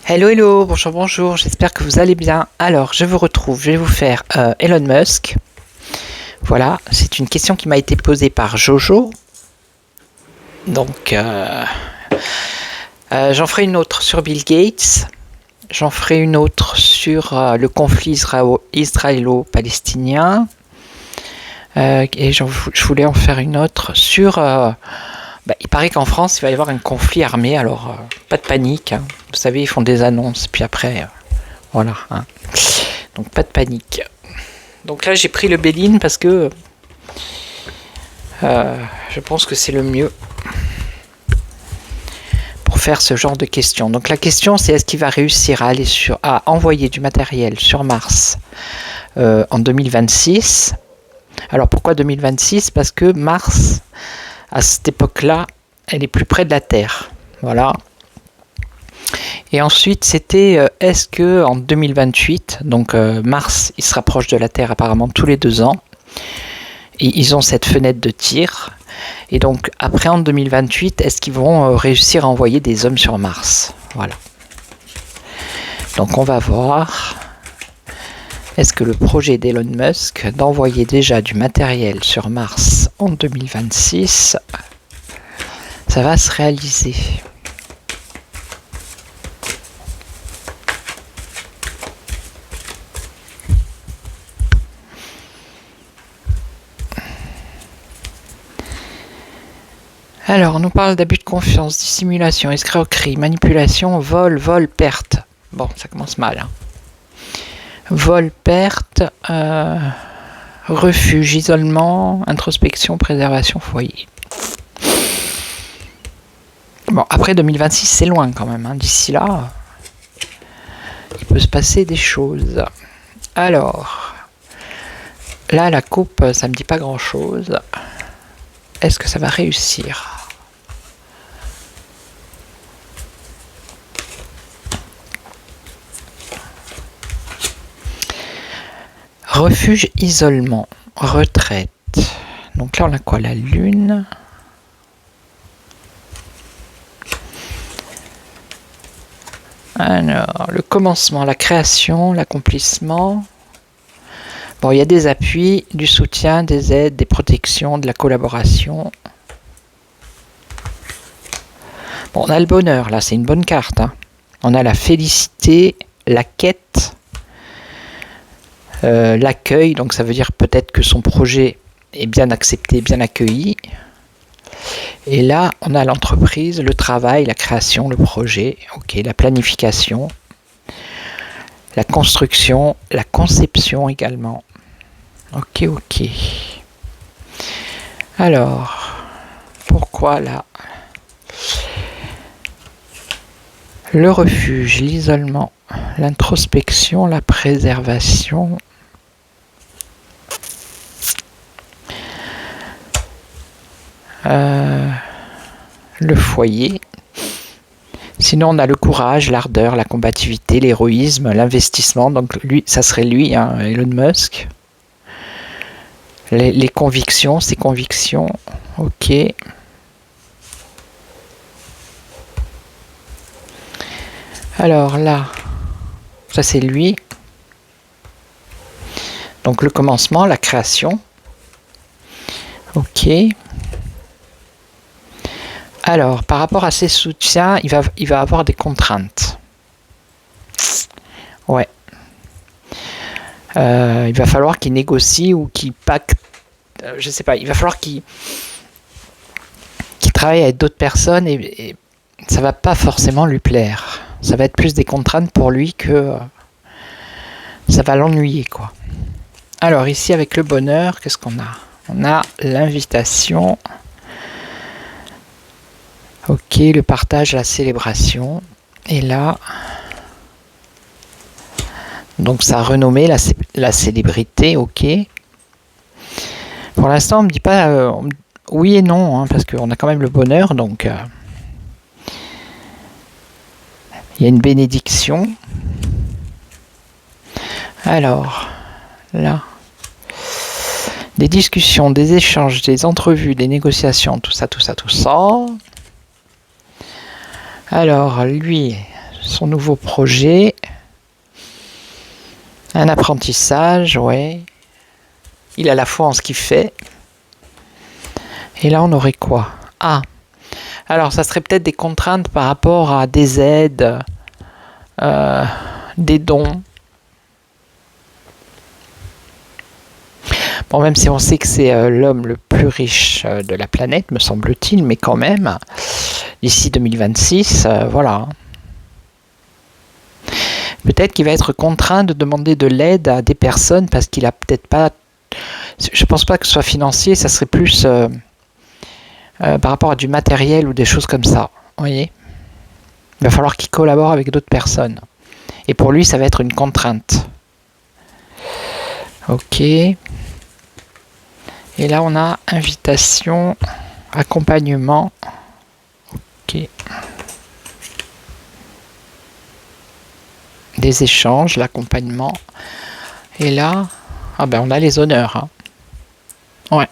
Hello, hello, bonjour, bonjour, j'espère que vous allez bien. Alors, je vous retrouve, je vais vous faire Elon Musk. Voilà, c'est une question qui m'a été posée par Jojo. Donc, j'en ferai une autre sur Bill Gates. J'en ferai une autre sur le conflit israélo-palestinien. Et je voulais en faire une autre sur... il paraît qu'en France, il va y avoir un conflit armé, alors pas de panique. Hein. Vous savez, ils font des annonces, puis après, voilà. Hein. Donc pas de panique. Donc là, j'ai pris le Béline parce que je pense que c'est le mieux pour faire ce genre de questions. Donc la question, c'est est-ce qu'il va réussir à aller à envoyer du matériel sur Mars en 2026 ? Alors pourquoi 2026 ? Parce que Mars... à cette époque-là, elle est plus près de la Terre. Voilà. Et ensuite, c'était est-ce que en 2028, donc Mars, il se rapproche de la Terre apparemment tous les 2 ans, et ils ont cette fenêtre de tir. Et donc après en 2028, est-ce qu'ils vont réussir à envoyer des hommes sur Mars ? Voilà. Donc on va voir. Est-ce que le projet d'Elon Musk d'envoyer déjà du matériel sur Mars en 2026, ça va se réaliser ? Alors, on nous parle d'abus de confiance, dissimulation, escroquerie, manipulation, vol, perte. Bon, ça commence mal, hein. Vol, perte, refuge, isolement, introspection, préservation, foyer. Bon, après 2026, c'est loin quand même. Hein. D'ici là, il peut se passer des choses. Alors, là, la coupe, ça me dit pas grand-chose. Est-ce que ça va réussir ? Refuge, isolement, retraite. Donc là, on a quoi ? La Lune. Alors, le commencement, la création, l'accomplissement. Bon, il y a des appuis, du soutien, des aides, des protections, de la collaboration. Bon, on a le bonheur, là, c'est une bonne carte. Hein. On a la félicité, la quête. L'accueil, donc ça veut dire peut-être que son projet est bien accepté, bien accueilli. Et là, on a l'entreprise, le travail, la création, le projet, ok, la planification, la construction, la conception également. Ok. Alors, pourquoi là ? Le refuge, l'isolement, l'introspection, la préservation. Le foyer. Sinon, on a le courage, l'ardeur, la combativité, l'héroïsme, l'investissement. Donc, lui, ça serait lui, hein, Elon Musk. Les convictions, ses convictions. Ok. Alors là, ça c'est lui. Donc le commencement, la création. Ok. Alors, par rapport à ses soutiens, il va avoir des contraintes. Ouais. Il va falloir qu'il négocie ou qu'il pacte. Je sais pas, il va falloir qu'il travaille avec d'autres personnes et ça va pas forcément lui plaire. Ça va être plus des contraintes pour lui que ça va l'ennuyer, quoi. Alors ici avec le bonheur, qu'est-ce qu'on a? On a l'invitation. Ok, le partage, la célébration. Et là, donc ça a renommé la célébrité, ok. Pour l'instant, on me dit pas oui et non, hein, parce qu'on a quand même le bonheur, donc il y a une bénédiction. Alors, là, des discussions, des échanges, des entrevues, des négociations, tout ça, tout ça, tout ça. Alors, lui, son nouveau projet, un apprentissage, ouais. Il a la foi en ce qu'il fait. Et là, on aurait quoi? Ah, alors ça serait peut-être des contraintes par rapport à des aides, des dons. Bon, même si on sait que c'est l'homme le plus riche de la planète, me semble-t-il, mais quand même, d'ici 2026, voilà. Peut-être qu'il va être contraint de demander de l'aide à des personnes parce qu'il a peut-être pas... Je pense pas que ce soit financier, ça serait plus par rapport à du matériel ou des choses comme ça. Vous voyez ? Il va falloir qu'il collabore avec d'autres personnes. Et pour lui, ça va être une contrainte. Ok. Et là, on a invitation, accompagnement. Ok. Des échanges, l'accompagnement. Et là, ah ben on a les honneurs. Hein. Ouais.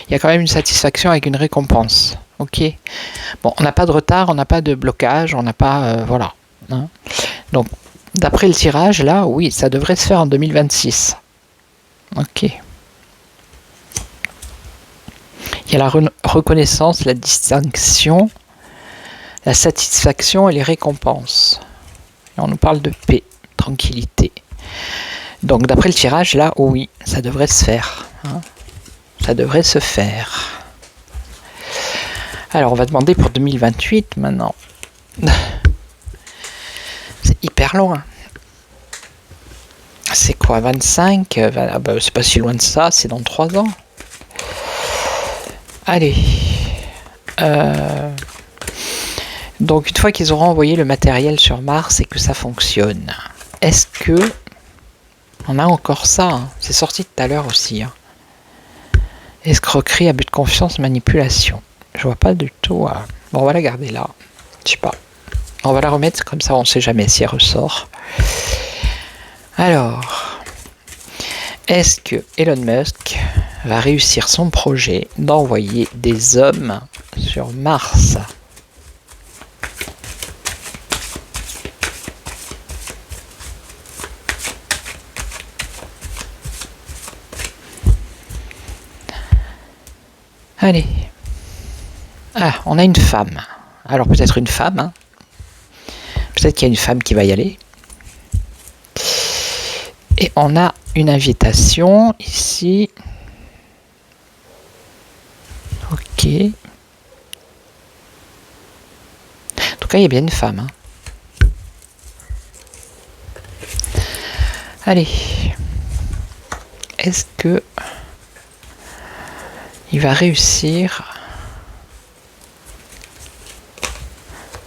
Il y a quand même une satisfaction avec une récompense. Ok. Bon, on n'a pas de retard, on n'a pas de blocage, on n'a pas... voilà. Hein. Donc, d'après le tirage, là, oui, ça devrait se faire en 2026. Ok. Il y a la reconnaissance, la distinction, la satisfaction et les récompenses. Et on nous parle de paix, tranquillité. Donc, d'après le tirage, là, oui, ça devrait se faire. Hein. Ça devrait se faire. Alors, on va demander pour 2028 maintenant. C'est hyper loin. C'est quoi, 25 ah bah, c'est pas si loin de ça, c'est dans 3 ans. Allez. Donc, une fois qu'ils auront envoyé le matériel sur Mars et que ça fonctionne, est-ce que... On a encore ça, hein. C'est sorti tout à l'heure aussi. Hein. Escroquerie, abus de confiance, manipulation. Je vois pas du tout. Bon, on va la garder là. Je sais pas. On va la remettre comme ça, on sait jamais si elle ressort. Alors, est-ce que Elon Musk va réussir son projet d'envoyer des hommes sur Mars ? Allez. Ah, on a une femme. Alors peut-être une femme. Hein. Peut-être qu'il y a une femme qui va y aller. Et on a une invitation ici. Ok. En tout cas, il y a bien une femme. Hein. Allez. Est-ce que il va réussir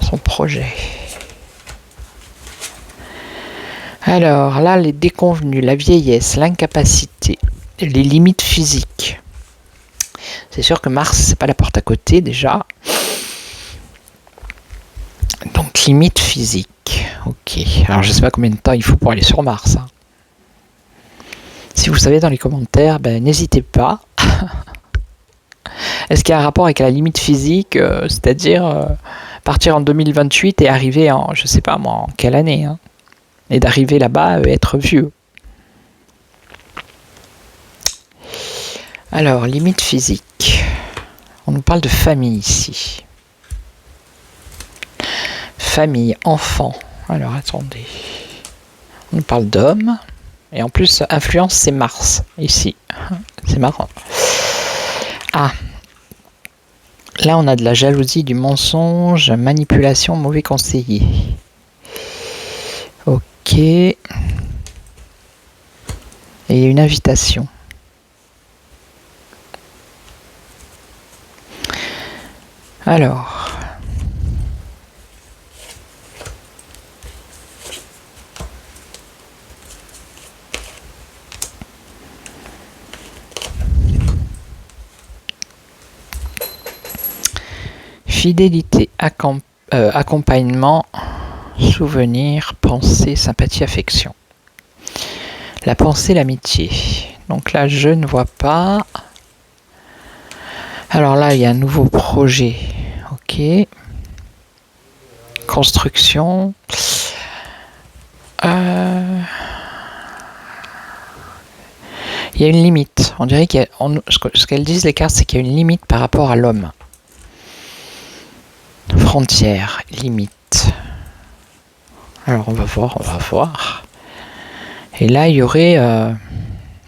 son projet? Alors là, les déconvenus, la vieillesse, l'incapacité, les limites physiques. C'est sûr que Mars, c'est pas la porte à côté déjà. Donc limite physique. Ok. Alors je sais pas combien de temps il faut pour aller sur Mars. Hein. Si vous savez dans les commentaires, ben n'hésitez pas. Est-ce qu'il y a un rapport avec la limite physique, c'est-à-dire partir en 2028 et arriver en, je sais pas moi, en quelle année, hein, et d'arriver là-bas et être vieux. Alors, limite physique. On nous parle de famille ici. Famille, enfant. Alors, attendez. On nous parle d'homme. Et en plus, influence, c'est Mars, ici. C'est marrant. Ah. Là, on a de la jalousie, du mensonge, manipulation, mauvais conseiller. Ok. Et une invitation. Alors. Fidélité, accompagnement, souvenir, pensée, sympathie, affection. La pensée, l'amitié. Donc là, je ne vois pas. Alors là, il y a un nouveau projet. Ok. Construction. Il y a une limite. On dirait qu'il y a, ce qu'elles disent les cartes, c'est qu'il y a une limite par rapport à l'homme. Frontière, limite. Alors on va voir. Et là, il y aurait de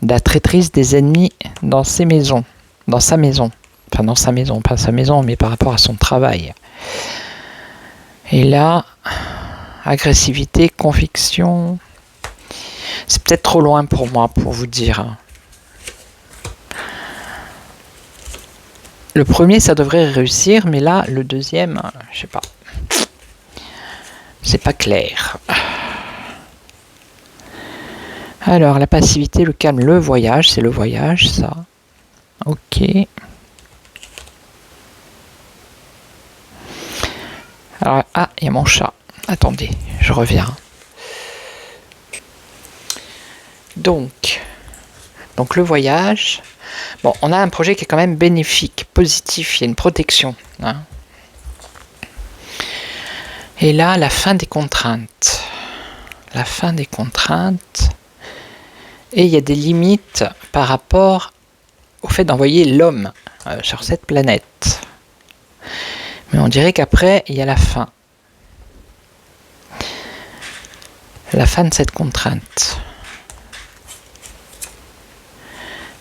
la traîtrise des ennemis dans ses maisons, dans sa maison. Enfin, dans sa maison, pas sa maison, mais par rapport à son travail. Et là, agressivité, conviction. C'est peut-être trop loin pour moi, pour vous dire. Le premier, ça devrait réussir, mais là, le deuxième, je sais pas. C'est pas clair. Alors, la passivité, le calme, le voyage, c'est le voyage, ça. Ok. Alors, ah, il y a mon chat. Attendez, je reviens. Donc le voyage. Bon, on a un projet qui est quand même bénéfique, positif, il y a une protection. Hein. Et là, la fin des contraintes. La fin des contraintes. Et il y a des limites par rapport au fait d'envoyer l'homme sur cette planète. Mais on dirait qu'après, il y a la fin. La fin de cette contrainte.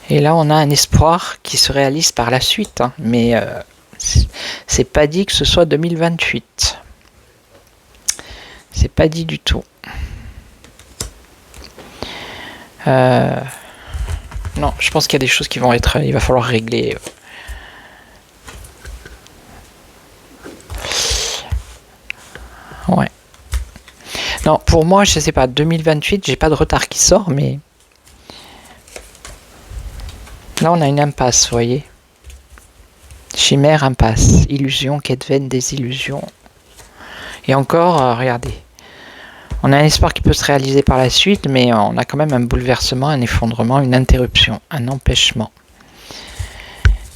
Et là, on a un espoir qui se réalise par la suite. Hein, mais c'est pas dit que ce soit 2028. C'est pas dit du tout. Non, je pense qu'il y a des choses qui vont être... Il va falloir régler. Ouais. Non, pour moi, je sais pas, 2028, j'ai pas de retard qui sort, mais... Là, on a une impasse, vous voyez. Chimère, impasse. Illusion, quête vaine, désillusion. Et encore, regardez. On a un espoir qui peut se réaliser par la suite, mais on a quand même un bouleversement, un effondrement, une interruption, un empêchement.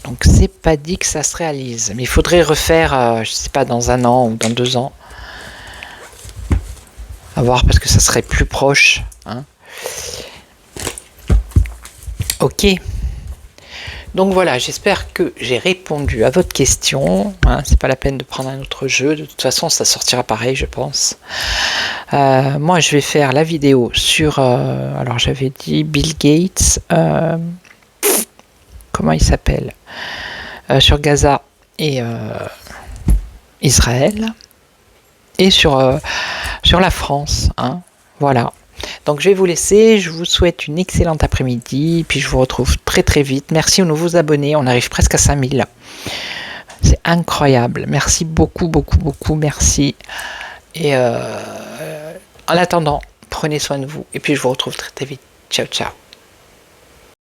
Donc, c'est pas dit que ça se réalise. Mais il faudrait refaire, je sais pas, dans 1 an ou dans 2 ans. À voir, parce que ça serait plus proche. Hein. Ok. Donc voilà, j'espère que j'ai répondu à votre question. Hein, c'est pas la peine de prendre un autre jeu. De toute façon, ça sortira pareil, je pense. Moi, je vais faire la vidéo sur... alors, j'avais dit Bill Gates. Comment il s'appelle sur Gaza et Israël. Et sur la France. Hein, voilà. Donc je vais vous laisser, je vous souhaite une excellente après-midi, puis je vous retrouve très très vite. Merci aux nouveaux abonnés, on arrive presque à 5000. C'est incroyable, merci beaucoup, beaucoup, beaucoup, merci. Et en attendant, prenez soin de vous, et puis je vous retrouve très très vite. Ciao, ciao.